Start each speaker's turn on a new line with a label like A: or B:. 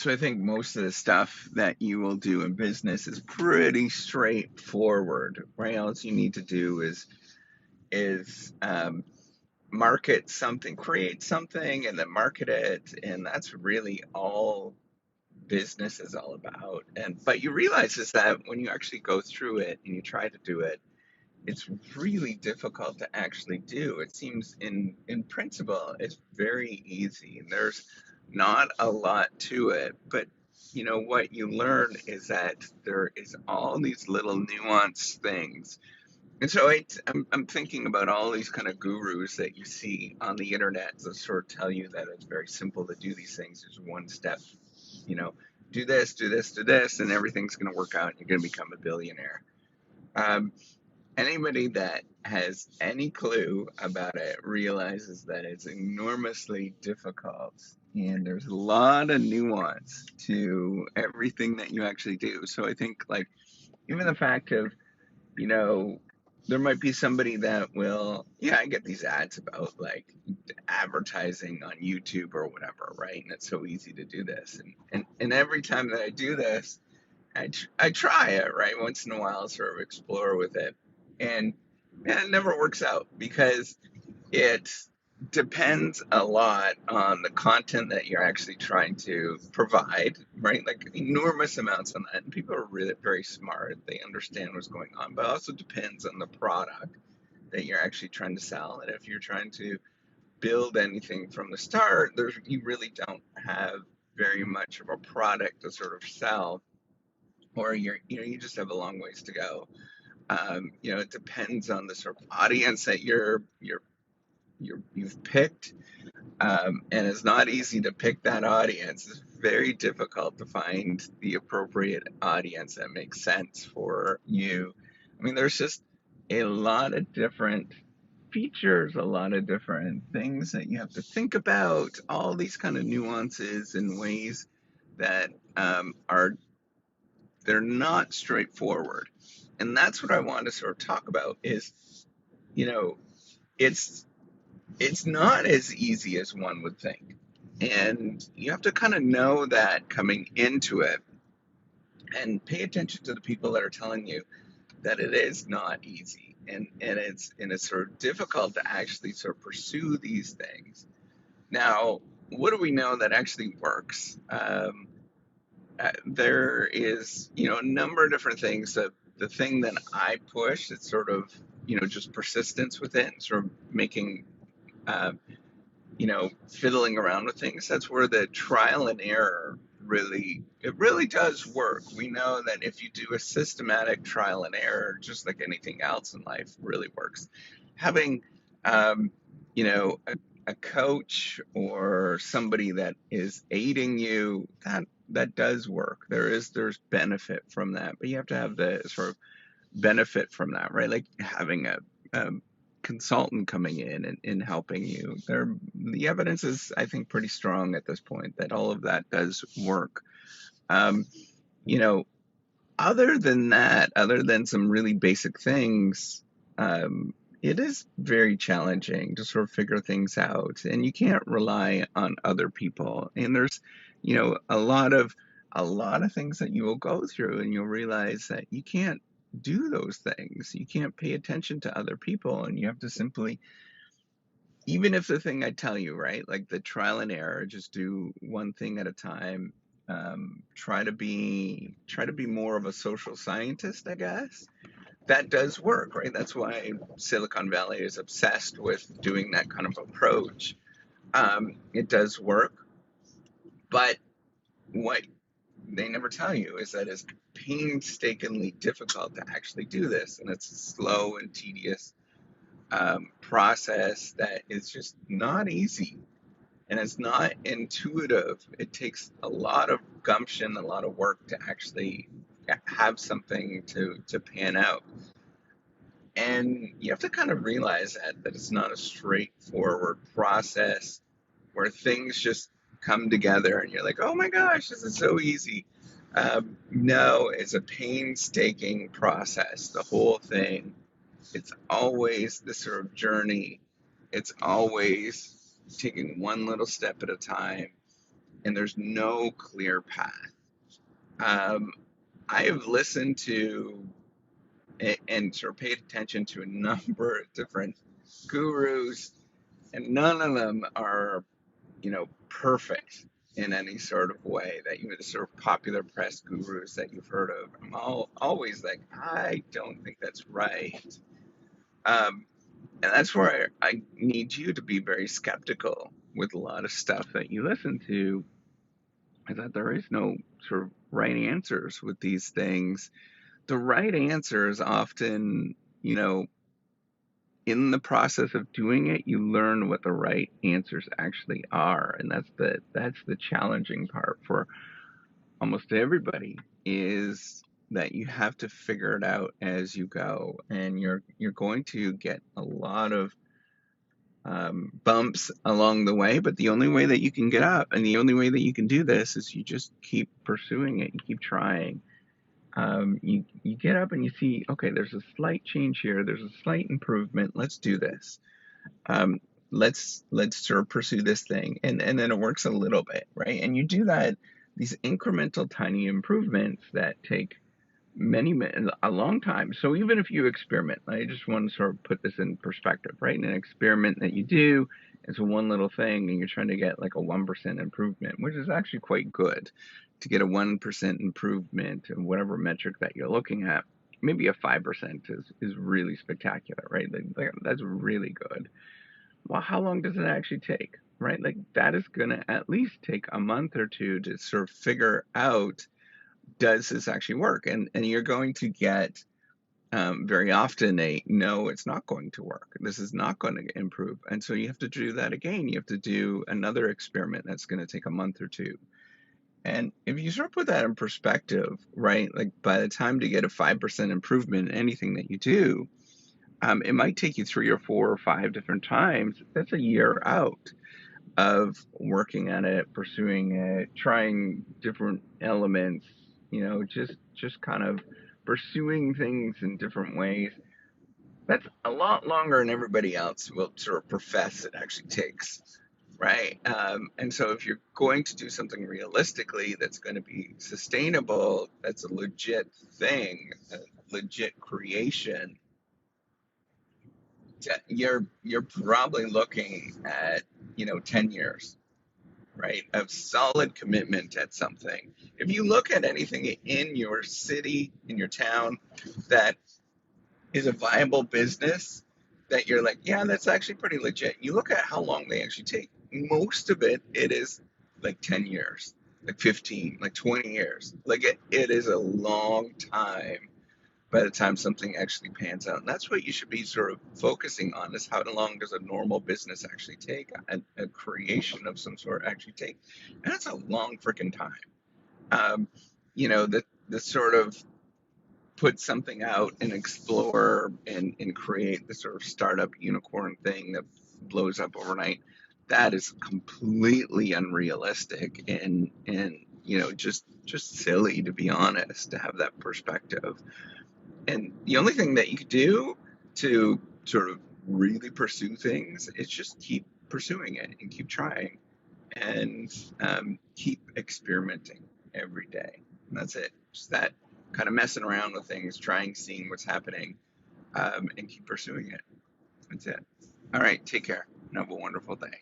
A: So I think most of the stuff that you will do in business is pretty straightforward, right? All you need to do is market something, create something, and then market it, and that's really all business is all about. And but you realize is that when you actually go through it and you try to do it, it's really difficult to actually do. It seems in principle it's very easy and there's not a lot to it, but what you learn is that there is all these little nuanced things. And so I'm thinking about all these kind of gurus that you see on the internet that sort of tell you that it's very simple to do these things. There's one step, you know, do this, do this, do this, and everything's going to work out and you're going to become a billionaire. Um, Anybody that has any clue about it realizes that it's enormously difficult and there's a lot of nuance to everything that you actually do. So I think, like, even the fact of, you know, there might be somebody that will, yeah, I get these ads about like advertising on YouTube or whatever, right? And it's so easy to do this. And every time that I do this, I try it, right? Once in a while, sort of explore with it. And yeah, it never works out because it depends a lot on the content that you're actually trying to provide, right? Like enormous amounts on that. And people are really very smart. They understand what's going on, but it also depends on the product that you're actually trying to sell. And if you're trying to build anything from the start, you really don't have very much of a product to sort of sell, or you just have a long ways to go. It depends on the sort of audience that you've picked, and it's not easy to pick that audience. It's very difficult to find the appropriate audience that makes sense for you. I mean, there's just a lot of different features, a lot of different things that you have to think about, all these kind of nuances and ways that are they're not straightforward. And that's what I want to sort of talk about is, you know, it's it's not as easy as one would think. And you have to kind of know that coming into it and pay attention to the people that are telling you that it is not easy and it's sort of difficult to actually sort of pursue these things. Now, what do we know that actually works? There is, a number of different things. The thing that I push, it's sort of, just persistence with it and sort of making, uh, fiddling around with things. That's where the trial and error it really does work. We know that if you do a systematic trial and error, just like anything else in life, really works. Having, um, a coach or somebody that is aiding you, that does work. There's benefit from that, but you have to have the sort of benefit from that, right? Like having a consultant coming in and helping you. The evidence is, I think, pretty strong at this point that all of that does work. Um, you know, Other than that, other than some really basic things, it is very challenging to sort of figure things out, and you can't rely on other people. And there's, a lot of things that you will go through, and you'll realize that you can't do those things. You can't pay attention to other people, and you have to simply, even if the thing I tell you, right, like the trial and error, just do one thing at a time. Try to be more of a social scientist, I guess. That does work, right? That's why Silicon Valley is obsessed with doing that kind of approach. It does work, but what they never tell you is that it's painstakingly difficult to actually do this, and it's a slow and tedious process that is just not easy, and it's not intuitive. It takes a lot of gumption, a lot of work to actually have something to pan out. And you have to kind of realize that it's not a straightforward process where things just come together and you're like, oh my gosh, this is so easy. No, it's a painstaking process. The whole thing, it's always this sort of journey. It's always taking one little step at a time. and there's no clear path. Um, I have listened to and sort of paid attention to a number of different gurus, and none of them are, perfect in any sort of way. That the sort of popular press gurus that you've heard of, I'm always like, I don't think that's right. Um, and that's where I need you to be very skeptical with a lot of stuff that you listen to, is that there is no sort of right answers with these things. The right answer is often, you know, in the process of doing it, you learn what the right answers actually are, and that's the challenging part for almost everybody, is that you have to figure it out as you go, and you're going to get a lot of bumps along the way, but the only way that you can get up and the only way that you can do this is you just keep pursuing it, you keep trying. You get up and you see, okay, there's a slight change here, there's a slight improvement. Let's do this. Um, let's sort of pursue this thing, and then it works a little bit, right? And you do that, these incremental tiny improvements that take a long time. So even if you experiment, I just want to sort of put this in perspective, right? An experiment that you do is one little thing, and you're trying to get like a 1% improvement, which is actually quite good. To get a 1% improvement in whatever metric that you're looking at, maybe a 5% is really spectacular, right? Like, that's really good. Well, how long does it actually take, right? Like, that is going to at least take a month or two to sort of figure out, does this actually work? And you're going to get very often a no, it's not going to work. This is not going to improve. And so you have to do that again. You have to do another experiment that's going to take a month or two. And if you sort of put that in perspective, right, like by the time to get a 5% improvement in anything that you do, it might take you 3 or 4 or 5 different times. That's a year out of working at it, pursuing it, trying different elements, just kind of pursuing things in different ways. That's a lot longer than everybody else will sort of profess it actually takes, right? And so if you're going to do something realistically that's going to be sustainable, that's a legit thing, a legit creation, you're probably looking at 10 years, right, of solid commitment at something. If you look at anything in your city, in your town, that is a viable business, that you're like, yeah, that's actually pretty legit. You look at how long they actually take. Most of it is like 10 years, like 15, like 20 years. Like it is a long time by the time something actually pans out. And that's what you should be sort of focusing on, is how long does a normal business actually take, a creation of some sort actually take. And that's a long freaking time. Um, the sort of put something out and explore and create the sort of startup unicorn thing that blows up overnight, that is completely unrealistic and just silly, to be honest, to have that perspective. And the only thing that you could do to sort of really pursue things is just keep pursuing it and keep trying, and keep experimenting every day. And that's it. Just that kind of messing around with things, trying, seeing what's happening, and keep pursuing it. That's it. All right. Take care and have a wonderful day.